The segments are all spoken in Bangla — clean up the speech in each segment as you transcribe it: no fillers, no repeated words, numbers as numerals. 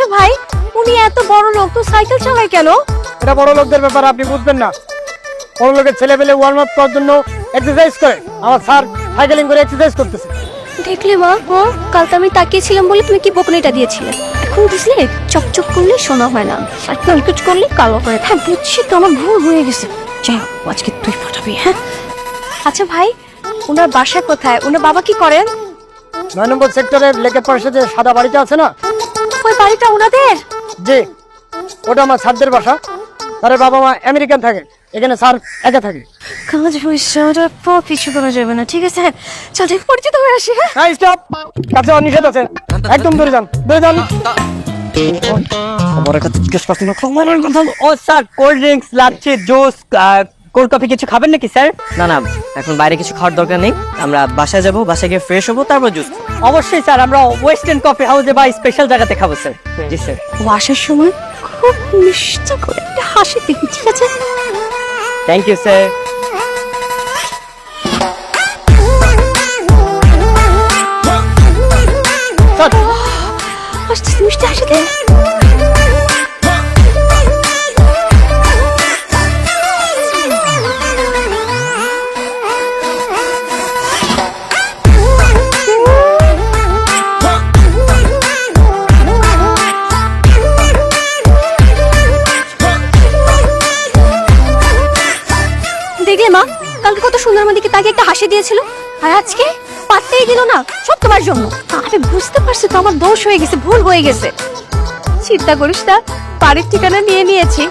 আচ্ছা ভাই, উনি এত বড় লোক তো সাইকেল চালায় কেন? এটা বড় লোকদের ব্যাপার, আপনি বুঝবেন না। বড় লোকের ছেলে পেলে ওয়ার্ম আপ করার জন্য এক্সারসাইজ করে। আমার স্যার সাইকেলিং করে এক্সারসাইজ করতেছে। দেখলে মা, কাল তো আমি তাকিয়েছিলাম বলে তুমি কি বকুনিটা দিয়েছিলে। এখন বুঝলে চকচক করলে সোনা হয় না, আর কুচকুচ করলে কালো হয়। হ্যাঁ বুঝছি তো, আমার ভুল হয়ে গেছে। যাই হোক, আজকে তুই ফাটাবি। হ্যাঁ আচ্ছা ভাই, ওনার বাসা কোথায়? ওনার বাবা কি করেন? 9 নম্বর সেক্টরের লেকের পাশে যে সাদা বাড়িটা আছে না, ওই বাড়িটা ওনাদের? জি, ওটা আমার স্যারদের বাসা। স্যারের বাবা মা আমেরিকান থাকে, এখানে স্যার একা থাকে। কাজ হয়েছে, ওটা পিছু করা যাবে না। ঠিক আছে, চল ঠিক পরিচিত হয়ে আসি। হ্যাঁ হ্যাঁ স্টপ, কাছে নিষেধ আছে, একদম ধরে যান, ধরে যান। খবর একটা জিজ্ঞেস করছিল। ও sir, cold drinks, lassi, juice, cold coffee কিছু খাবেন নাকি স্যার? না না, এখন বাইরে কিছু খাওয়ার দরকার নেই। আমরা বাসায় যাব, বাসায় গিয়ে ফ্রেশ হবো, তারপর জুস। অবশ্যই স্যার, আমরা ওয়েস্টার্ন কফি হাউসে বা স্পেশাল জায়গাতে খাবো স্যার। জি স্যার। ও আসার সময় খুব মিষ্টি করে একটা হাসি দিবি, ঠিক আছে? Thank you sir. আসতে মিষ্টি হাসি দে। দেখলে মা, কালকে কত সুন্দর আমাদেরকে তাকে একটা হাসি দিয়েছিল, আর আজকে পাত্তেই দিল না। সব তোমার জন্য। আরে বুঝতে পারছি তো, আমার দোষ হয়ে গেছে, ভুল হয়ে গেছে। চিন্তা করিস না, বাড়ির ঠিকানা নিয়ে নিয়েছি।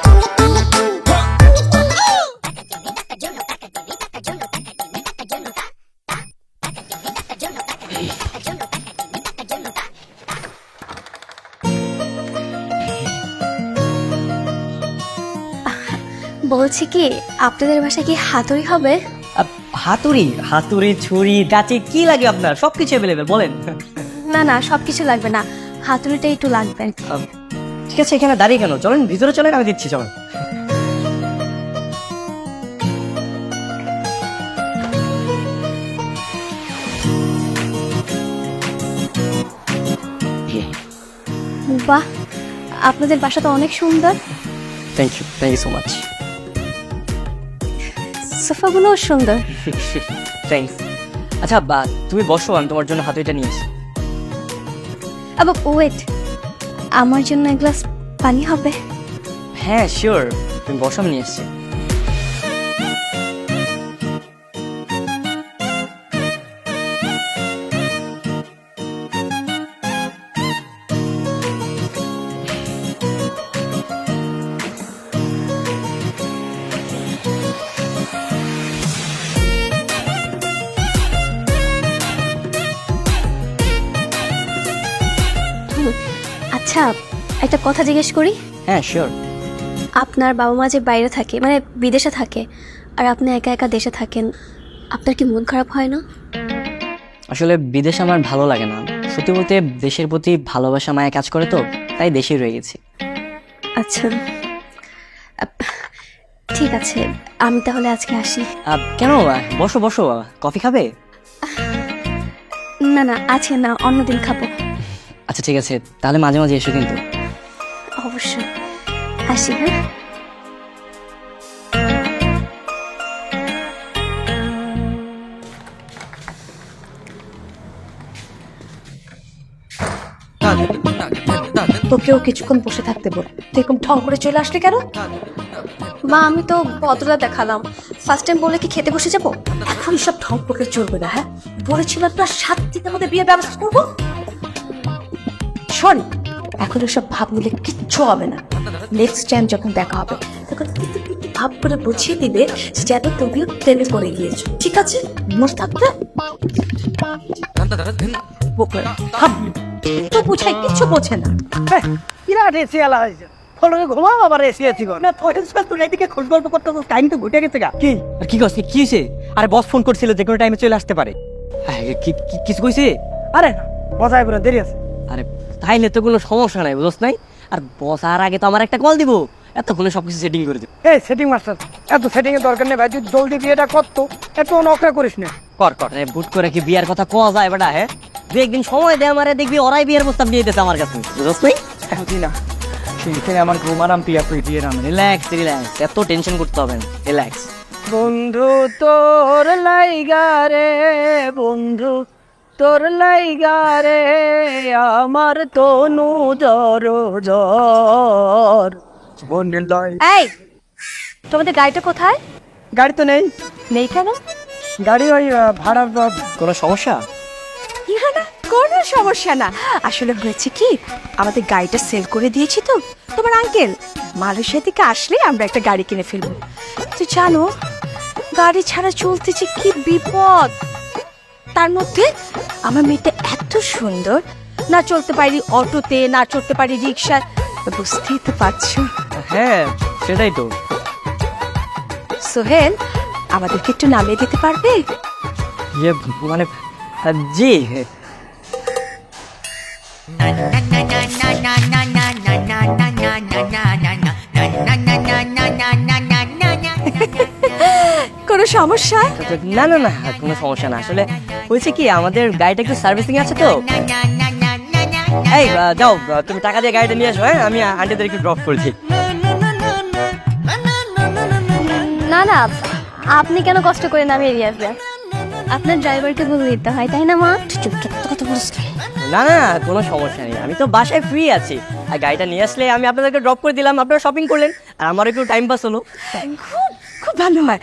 বলছি কি, আপনাদের বাসায় কি হাতুড়ি হবে? হাতুড়ি, হাতুড়ি, ছুরি, কাঁচি কি লাগে আপনার? সবকিছু অ্যাভেলেবেল, বলেন। না না, সবকিছু লাগবে না, হাতুড়িটা একটু লাগবে। ঠিক আছে, এখানে দাঁড়িয়ে কেন? চলেন ভিতরে চলেন, আমি দিচ্ছি, চলেন। বাহ, আপনাদের বাসা তো অনেক সুন্দর। Thank you so much. সোফাগুলোও সুন্দর। থ্যাংকস। আচ্ছা তুমি বসো, আমি তোমার জন্য হাতুড়িটা নিয়ে আসি। আবার ওয়েট, আমার জন্য এক গ্লাস পানি হবে? হ্যাঁ শিওর, তুমি বসো, আমি নিয়ে আসছি। আচ্ছা, একটা কথা জিজ্ঞেস করি? হ্যাঁ শিওর। আপনার বাবা মা যে বাইরে থাকে, মানে বিদেশে থাকে, আর আপনি একা একা দেশে থাকেন, আপনার কি মন খারাপ হয় না? আসলে বিদেশ আমার ভালো লাগে না, সত্যি বলতে দেশের প্রতি ভালোবাসা মায়া কাজ করে, তো তাই দেশে রয়ে গেছি। আচ্ছা ঠিক আছে, আমি তাহলে আজকে আসি। কেন? বসো বসো, কফি খাবে? না না, আছে না, অন্যদিন খাবো। আচ্ছা ঠিক আছে, তাহলে মাঝে মাঝে এসো কিন্তু। অবশ্যই আসি। হ্যাঁ তোকেও কিছুক্ষণ বসে থাকতে বল, তুই এরকম ঠং করে চলে আসলি কেন? মা, আমি তো ভদ্রতা দেখালাম, ফার্স্ট টাইম বলে কি খেতে বসে যাবো? এখন সব ঠং করে চলবে না। হ্যাঁ বলেছিলাম না 7 দিনের মধ্যে বিয়ের ব্যবস্থা করবো। শোন, এখন সব ভাব নিলে কিচ্ছু হবে না। নেক্সট টাইম যখন দেখা হবে তখন কিন্তু ভাব করে বুঝিয়ে দিবে যে যেন তুমিও প্রেমে পড়ে গিয়েছো, ঠিক আছে? মনে থাকবে। তো বুঝাই কিচ্ছু বোঝে না। বিরাট এসি আলা হয়েছে, ফলকে ঘুমাও আবার এসি এসি কর না। তোর এইদিকে খোঁজ গল্প করতে টাইম তো ঘুটে গেছে গা। কি আর কি করছে? কি হয়েছে? আরে বস ফোন করছিল, যে কোনো টাইমে চলে আসতে পারে। কিছু কইছে? আরে না, বসাই পুরো দেরি আছে। আরে তাইলে তো কোনো সমস্যা নাই, বুঝছ নাই? আর বস আর আগে তো আমার একটা কল দিব, এতক্ষণে সবকিছু সেটিং করে দিব। এই সেটিং মাস্টার, এত সেটিং এর দরকার নেই ভাই, তুই জলদি বিয়েটা কর তো, এত নকরা করিস না। কর কর, বুট করে কি বিয়ার কথা কোয়া যায় বেটা? হ্যাঁ, দু একদিন সময় দে আমারে, দেখবি ওরাই বিয়ের প্রস্তাব দিয়ে দিতেছে আমার কাছে, বুঝছ নাই? বুঝি না সেইখানে আমার ঘুম আরাম পিয়া করে দিয়ে নাম রিল্যাক্স রিল্যাক্স, এত টেনশন করতে হবে না, রিল্যাক্স। বন্ধু তোর লাইগারে, বন্ধু তোর লাইগারে, আমার তনু জ্বর জ্বর। এই তোমাদের গাড়িটা কোথায়? গাড়ি তো নেই। নেই কেন? গাড়ি ওই ভাড়া। কোনো সমস্যা? না কোনো সমস্যা না, আসলে হয়েছে কি আমাদের গাড়িটা সেল করে দিয়েছি তো তোমার আঙ্কেল মালয়েশিয়া থেকে আসলে আমরা একটা গাড়ি কিনে ফেলবো। তুই জানো গাড়ি ছাড়া চলতেছে কি বিপদ, তার মধ্যে আমার মেয়েটা এত সুন্দর, না চলতে পারি অটোতে, না চলতে পারি রিক্সায়, বুঝতেই তো পারছো। হ্যাঁ সেটাই তো। সোহেল আমাদেরকে একটু নামিয়ে দিতে পারবে? ইয়ে মানে জি। কোনো সমস্যা? না না না কোনো সমস্যা না, আসলে হয়েছে কি আমাদের গাড়িটা একটু সার্ভিসিং আছে তো। এই যাও তুমি টাকা দিয়ে গাড়িটা নিয়ে আসো, হ্যাঁ আমি আন্টিদের একটু ড্রপ করেছি। না না, আপনি কেন কষ্ট করে নামিয়ে দিয়ে আসবেন? আপনার ড্রাইভারকে বলে দিতে হয়, তাই না মা? কথা বলছ। না না কোনো সমস্যা নেই, আমি তো বাসায় ফ্রি আছি, আর গাড়িটা নিয়ে আসলে আমি আপনাদেরকে ড্রপ করে দিলাম, আপনারা শপিং করলেন আর আমার একটু টাইম পাস হলো। খুব খুব ভালো হয়,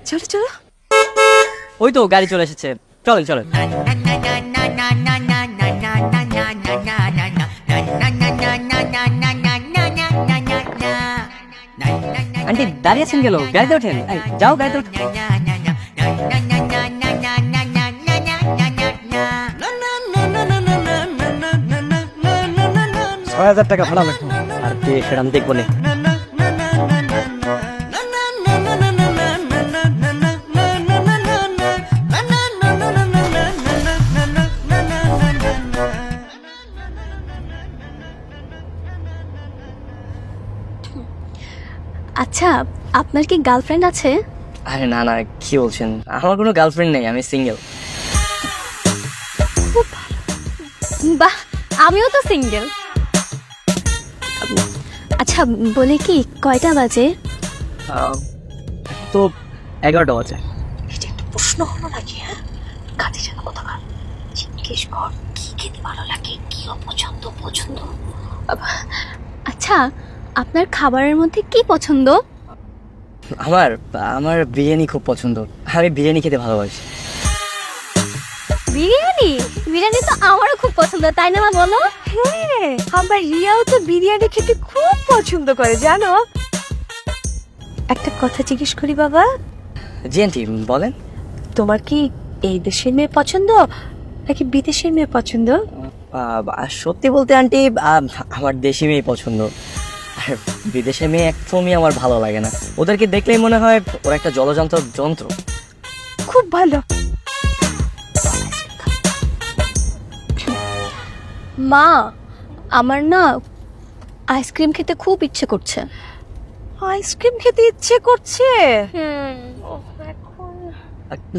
চলো চলো। ওই তো গাড়ি চলে এসেছে, চলেন চলেন। আন্টি দাঁড়িয়ে আছেন গেল, গাড়িতে ওঠেন, এই, যাও গাড়িতে ওঠেন। 6,000 টাকা ভাড়া লাগবে। আর কে সেটা আমি দেখবো না। আচ্ছা, আপনার কি গার্লফ্রেন্ড আছে? আরে না না কি বলছেন, আমার কোনো গার্লফ্রেন্ড নেই, আমি সিঙ্গেল। বাহ, আমিও তো সিঙ্গেল। আচ্ছা বলে কি কয়টা বাজে? তো 11টা বাজে। এটা একটা প্রশ্ন হলো নাকি? হ্যাঁ কাজে যেন কোথাকার জিজ্ঞেস কর কি খেতে ভালো লাগে, কি অপছন্দ পছন্দ। আচ্ছা, আপনার খাবারের মধ্যে কি পছন্দ? আমার আমার বিরিয়ানি খুব পছন্দ, আমি বিরিয়ানি খেতে ভালোবাসি। বিরিয়ানি? বিরিয়ানি তো আমারও খুব পছন্দ, তাই না মা বলো? হ্যাঁ আমার রিয়াও তো বিরিয়ানি খেতে খুব পছন্দ করে জানো। একটা কথা জিজ্ঞেস করি বাবা, জি আন্টি বলেন। তোমার কি এই দেশের মেয়ে পছন্দ নাকি বিদেশের মেয়ে পছন্দ? সত্যি বলতে আন্টি আমার দেশি মেয়ে পছন্দ, আর বিদেশে মেয়ে একদমই আমার ভালো লাগে না, ওদেরকে দেখলেই মনে হয় ওরা একটা জলযন্ত্র যন্ত্র। খুব ভালো। মা, আমার না আইসক্রিম খেতে খুব ইচ্ছে করছে। আইসক্রিম খেতে ইচ্ছে করছে?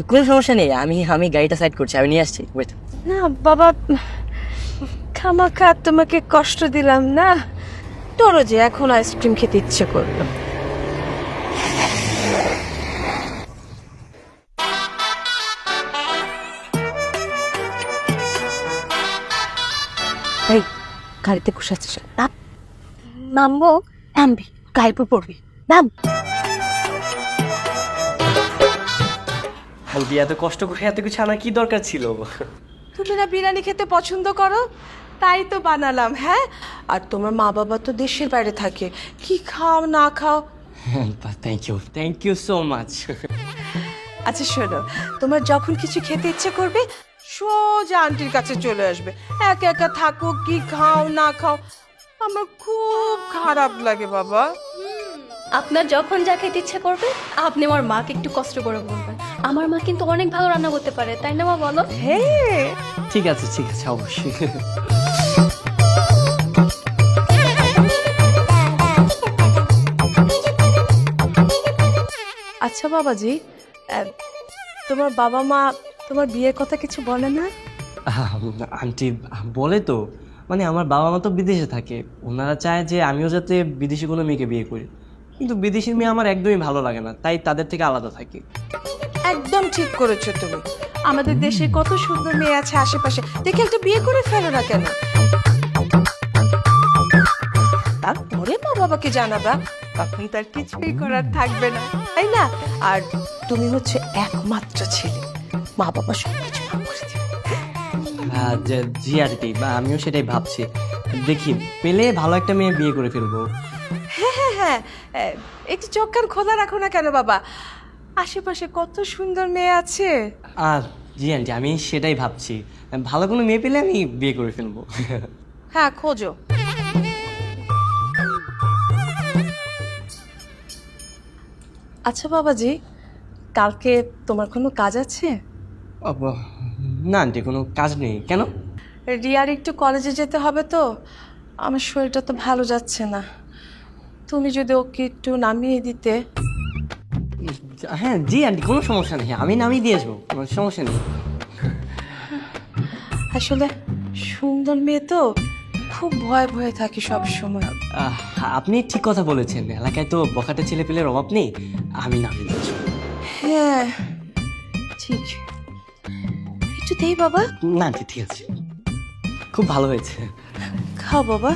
কোনো সমস্যা নেই, আমি গাড়িটা সাইড করছি, আমি নিয়ে আসছি, ওয়েট। না বাবা, খামাখা তোমাকে কষ্ট দিলাম না, তোরও যে এখন আইসক্রিম খেতে ইচ্ছে করলো। এই গাড়িতে বসে আছিস না? নামবো? নামবি, গায়ের উপর পড়বি, নাম। আন্টি এত কষ্ট করে এত কিছু আনার কি দরকার ছিল? তুমি না বিরিয়ানি খেতে পছন্দ করো, তাই তো বানালাম। হ্যাঁ আর তোমার মা বাবা তো দেশের বাইরে থাকে, কি খাও না খাও। Thank you so much. আচ্ছা শোনো, তোমার যখন কিছু খেতে ইচ্ছে করবে সোজা আন্টির কাছে চলে আসবে, একা একা থাকো কি খাও না খাও, আমার খুব খারাপ লাগে বাবা। আপনার যখন যা খেতে ইচ্ছে করবে আপনি আমার মাকে একটু কষ্ট করে বলবেন, আমার মা কিন্তু অনেক ভালো রান্না করতে পারে, তাই না মা বলো? হ্যাঁ ঠিক আছে অবশ্যই। আচ্ছা বাবাজি, তোমার বাবা মা তোমার বিয়ের কথা কিছু বলে না? আন্টি বলে তো, মানে আমার বাবা মা তো বিদেশে থাকে, ওনারা চায় যে আমিও যাতে বিদেশি কোনো মেয়েকে বিয়ে করি, কিন্তু বিদেশি মেয়ে আমার একদমই ভালো লাগে না, তাই তাদের থেকে আলাদা থাকি। একদম ঠিক করেছো তুমি। আমাদের দেশে কত সুন্দর মেয়ে আছে আশেপাশে, দেখে একটা বিয়ে করে ফেলো না কেন? তারপরে মা বাবাকে জানাবা, তখন তার কিছুই করার থাকবে না, তাই না? আর তুমি হচ্ছে একমাত্র ছেলে, মা বাবা সব কিছু না করে দিবে। জি আন্টি, বা আমিও সেটাই ভাবছি। দেখি পেলে ভালো একটা মেয়ে বিয়ে করে ফেলবো। হ্যাঁ হ্যাঁ হ্যাঁ, একটু চোখ কান খোলা রাখো না কেন বাবা, আশেপাশে কত সুন্দর মেয়ে আছে। জি আন্টি, আমি সেটাই ভাবছি, ভালো কোনো মেয়ে পেলে আমি বিয়ে করে ফেলবো। হ্যাঁ খোঁজো। আচ্ছা বাবাজি, কালকে তোমার কোনো কাজ আছে? না আন্টি, কোনো কাজ নেই। কেন? রিয়ার একটু কলেজে যেতে হবে তো, আমার শরীরটা তো ভালো যাচ্ছে না, তুমি যদি ওকে একটু নামিয়ে দিতে। হ্যাঁ জি আন্টি, কোনো সমস্যা নেই, আমি নামিয়ে দিয়ে আসবো, কোনো সমস্যা নেই। আসলে সুন্দর মেয়ে তো, খুব ভয়ে ভয়ে থাকি সব সময়। আপনি ঠিক কথা বলেছেন, এলাকায় তো বখাটে ছেলে পেলের অভাব নেই, আমি নামিয়ে দিয়ে আসবো। হ্যাঁ ঠিক, একটু দেই বাবা। না আন্টি ঠিক আছে, খুব ভালো হয়েছে। খাও বাবা।